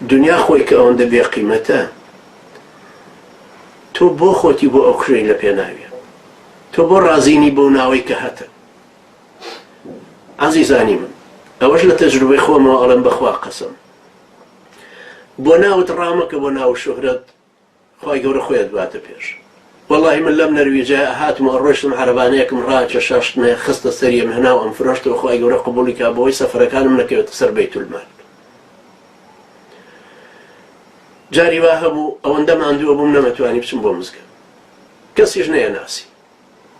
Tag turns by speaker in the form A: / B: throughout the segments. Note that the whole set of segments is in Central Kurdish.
A: دنیا خۆی کە ئەوەندە بێ قیمەتە، تۆ بۆ خۆتی بۆ ئەو کڕی لە پێناویە، تۆ بۆ ڕازینی بۆ ناوەی کە هەتە. عەزیزانی من، ئەوەش لە تەجروبەی خۆمەوە ئەڵێم بەخوا قەسەم، بۆ ناوت ڕامەکە بۆ ناو شوهرەت، خوای گەورە خۆیت باتە پێش. والله من لەم نەرویجە هاتمەوە ڕۆیشتم عەرەبانەیەکم ڕاکێشاشتنێ خستە سەریەم هێناو ئەم فرۆشتەوە، خوای گەورە قبوڵی کا بۆی سەفەرەکانم نەکەوێتە سەر بەیتولمال. جاری وا هەبوو ئەوەندە ماندووە بووم نەمەتوانی بچم بۆ مزگەوت، کەسیش نەیەناسی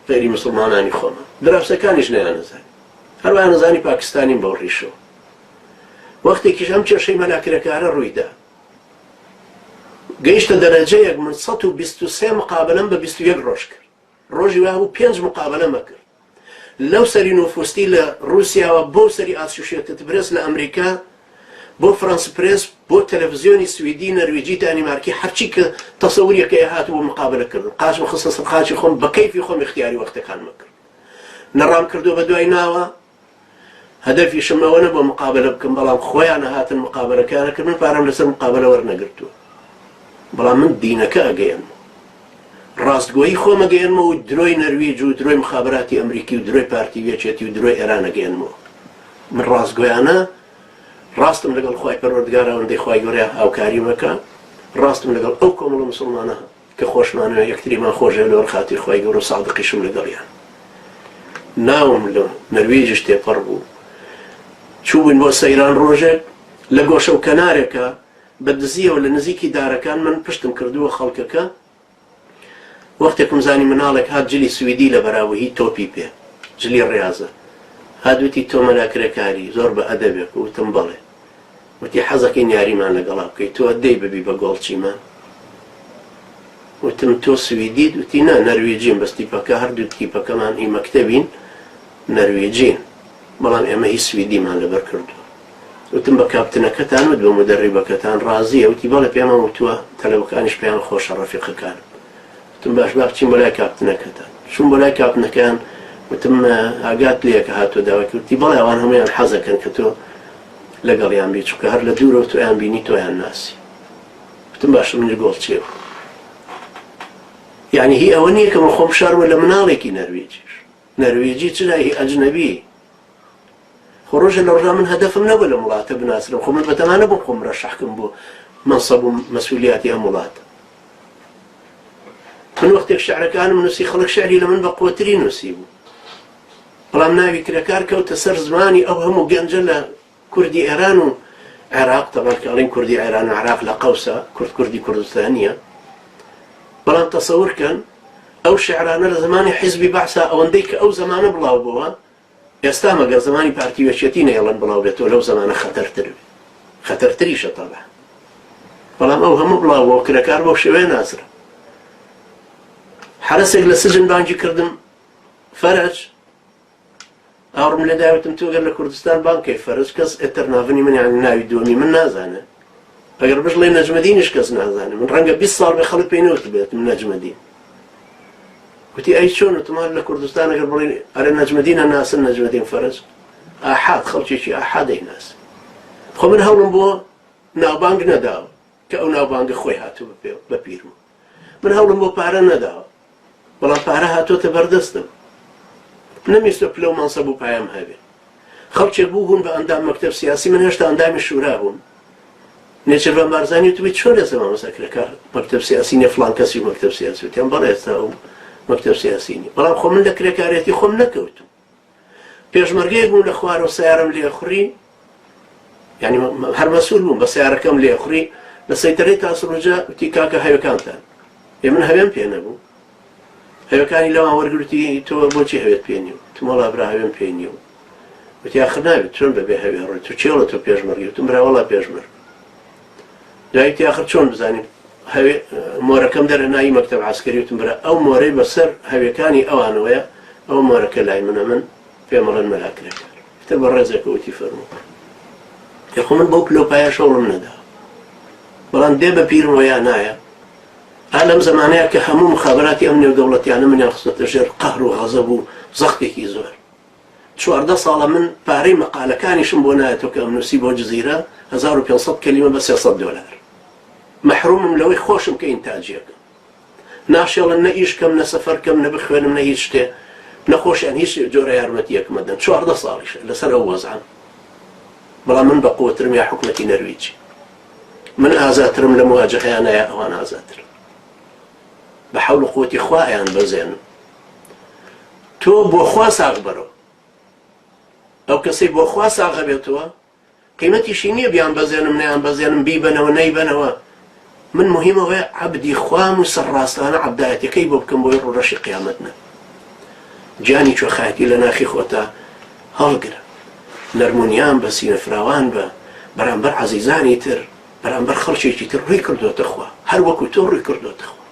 A: غەیری موسڵمانانی خۆمە، دراوسەکانیش نەیانەزانی، هەروەها نەزانی پاکستانیم بەو ڕیشەوە. وەختێکیش ئەم کێشەی مەلاکرەکارە ڕوویدا، گەیشتە دەرەجەیەک من 123 مقابلەم بە 21 ڕۆژ کرد. ڕۆژی وا بوو 5 مقابلەمە کرد، لەو سەری نوفوستی لە رووسیاوە بۆ سەری ئاسوشێتت برێس لە ئەمریکا، بۆ فرانس پرێس، بۆ تەلەڤیزیۆنی سویدی، نەرویجی، دانیمارکی، هەرچی کە تەسەووریەکە هات بۆ مقابلەکردن. قاچمە خستە سەر خاچی خۆم، بە کەیفی خۆم اختیاری وەختەکانمە کرد. نەڕام کردو بە دوای ناوە، هەدەفیشم ئەوە نەبووە مقابلە بکەم، بەڵام خۆیان هاتن مقابلەکانەکردن، پارەم لەسەر مقابلە وەرنەگرتووە. بەڵام من دینەکە ئەگەیەنمەوە، ڕاستگۆیی خۆم ئەگەیەنمەوە، و درۆی نەرویج و درۆی مخابراتی ئەمریکی و درۆی پارتی وێچێتی و درۆی ئێران ئەگەیەنمەوە. من ڕاستگۆیانە ڕاستم لەگەڵ خوای پەروەردگار ئەوەندەی خوای گەورە هاوکاری مەکە، ڕاستم لەگەڵ ئەو کۆمەڵە موسڵمانە کە خۆشمانەوە یەکتریمان خۆشێ لەوەر خاتی خوای گەورە، سادقیشم لەگەڵیان. ناوم لە نەرویجش تێپەڕ بوو، چووبووین بۆ سەیران ڕۆژێک لە گۆشە و کەنارێکە بە دزیەوە لە نزیکی دارەکان من پشتم کردووە خەڵکەکە. وەختێکم زانی مناڵێک هات جلی سویدی لە بەراوهی تۆپی پێ، جلی ڕێازە، هادوتی تۆ مەلاکرەکاری زۆر بە ئەدەبێک، وتم بەڵێ، وتی حەزەکەی یاریمان لەگەڵا بکەیت، تۆ دەی ببی بە گۆڵچیمان. وتم تۆ سویدیت؟ وتی نا نەرویجین، بەس تیپەکە هەردوو تیپەکەمان هی مەکتەبین نەرویجین، بەڵام ئێمە هی سویدیمان لەبەر کردووە. وتم بە کاپتنەکەتان وت بە مدەریبەکەتان ڕازیە؟ وتی بەڵێ پێمان وتووە، تەلەبەکانیش پێیان خۆشە ڕەفیقەکان. وتم باش با بچین بۆ لای کاپتنەکەتان. چوون بۆ لای کاپتنەکان، وتم ئاگات لێکە هاتووە داوای کرد. وتی بەڵێ ئەوان هەموویان حەزەکەن کە تۆ لەگەڵیان بی، چونکە هەر لە دوورەوە تۆیان بینی تۆیان ناسی. وتم باشە منی گۆڵچێ. یعنی هی ئەوە نییە کە من خۆم شاروە لە مناڵێکی نەرویجیش. نەرویجی چرا هی ئەجنەبی. خۆ ڕۆژە لە ڕۆژا من هەدەفم نەبوو لە وڵاتە بناسرم، خۆ من بەتەمانە بۆ خۆم ڕەشەحکم بۆ مەنسەب و مەسئولیاتی ئەم وڵاتە. من وەختێک شعرەکانم نووسی، خەڵک شعری لە من بە قوتری نووسی بوو، بەڵام ناوی کرەکار کەوتە سەر زمانی ئەو هەموو گەنجە لە کوردی ئێران و عێراق، تەبەن کە ئەڵێن کوردی ئێران و عێراق لە قەوسە، کوردی کوردستانیە. بەڵام تەسەورکەن ئەو شعرانە لە زمانی حیزبی بەعسا، ئەوەندەی کە ئەو زمانە بڵاو بووە، ئێستا مەگەر زمانی پارتی وێچێتی نەیەڵەن بڵاو بێتەوە، لەو زمانە خەتەرتر بێت، خەتەرتریشە تەبع. بەڵام ئەو هەموو بڵاو بۆ کرەکار بەو شێوەیە نازرا. حرەسێک لە سجن بانگی کردم، فەرەج ئاڕم لێ داوتم تۆ گەر لە کوردستان بانکەی فەرەج، کەس ئێتەر ناڤنی من یان ناوی دووەمی من نازانێ، ئەگەر بژڵێ نەجمەدینیش کەس نازانێ، من ڕەنگە 20 ساڵ بێ خەڵک پێی نەوت بێتم نەجمەدین. وتی ئەی چۆن؟ وتمان لە کوردستان ئەگەر بڵێن ئەرێ نەجمەدینە ناسن، نەجمەدین فەرەج ئاحاد، خەڵکێکی ئاحادەی ناس. خۆ من هەوڵم بۆ ناوبانگ نەداوە کە ئەو ناوبانگە خۆی هاتووە بە پیرم، من هەوڵم بۆ پارە نەداوە، بەڵام پارە هاتۆتە بەردەستم. نەمیستە پلە و مەنسەب و پایەم هەبێ. خەڵکێک بوو بوون بە ئەندام مەکتەب سیاسی، من هێشتا ئەندامی شورا بووم. نێچەربان بارزانی وتبی چۆن ئێستا مامۆستاکرەکار مەکتەب سیاسی نیە، فڵان کەسی مەکتەب سیاسی؟ وتیان بەڵێ ئێستا ئەو مەکتەب سیاسی نیە. بەڵام خۆ من لە کرێکارێتی خۆم نەکەوتم. پێشمەرگەیەک بووم لە خوارەوە، سیارەم لێخوڕی، یعنی هەر مەسئول بووم بە سیارەکەم لێخوڕی، لە سەیتەرەی تاسڕۆجا وتی کاکە هەوێکانتان، من هەوێم پێ نەبوو. هەوێکانی لەوان وەرگرتی تۆ بۆچی هەوێت پێ نییە؟ وتم وەڵا برا هەوێم پێ نییە. وتی ئاخر ناوێت چۆن بەبێ هەوێ ڕۆی، تۆ چێڵە تۆ پێشمەرگی؟ وتم برا وەڵا پێشمەرگ. دوایتی ئاخر چۆن بزانیم مۆرەکەم دەرە ناوی مەکتەب عەسکەری؟ وتم برا ئەو مۆرەی بەسەر هەوێکانی ئەوانەوەیە، ئەو مۆرەکە لای منە، من پێمەڵێن مەلاکرێکار. تە بە ڕێزێکە وتی فەرموو. خۆ من بەو پلۆپایە شەوڵم نەدا، بەڵام دێ بە پیرم وەیان نایە. لەم زمانەیە کە هەموو مخابراتی ئەم نێودەوڵەتیانە منیان خستۆتە ژێر قەهر و غەزەب و زەختێکی زۆر، 14 ساڵە من پارەی مەقالەکانیشم بۆ نایەتەوە کە ئەم نووسی بۆ جزیرە 1500 کەلیمە بە 300 دۆلار. محرومم لەوەی خۆشم کە ئینتاجیەکەم. ناشێڵن نە ئیشکەم نە سەفەرکەم نە بخوێنم نە هیچ شتێ نەخۆشیان هیچ جۆرە یارمەتیەکمە دەن. 14 ساڵیشە لەسەر ئەو وەزعم. بەڵام من بەقووترم یا حکومەتی نەرویجی. من ئازاترم لە مواجهەیانە یا ئەوان ئازاتر. بە حەول و قووەتی خوایان بەزێنم. تۆ بۆ خوا ساغ بەرەوە. ئەو کەسەی بۆ خوا ساغە بێتەوە قیمەتیشی نییە بیان بەزێنم نەیان بەزێنم بیبەنەوە نەیبەنەوە. من مهمەوەی عەبدی خوام و سەرڕاستانە عەبدایەتەکەی بۆ بکەم بۆی ڕۆژی قیامەتنە. گیانی کوێخایەتی لە ناخی خۆتە هەڵگرە. نەرمونیان بە سینەفراوان بە بەرامبەر عەزیزانی تر بەرامبەر خەڵکێکی تر ڕووی کردوتە خوا هەر وەکو تۆ ڕووی کردوتە خوا.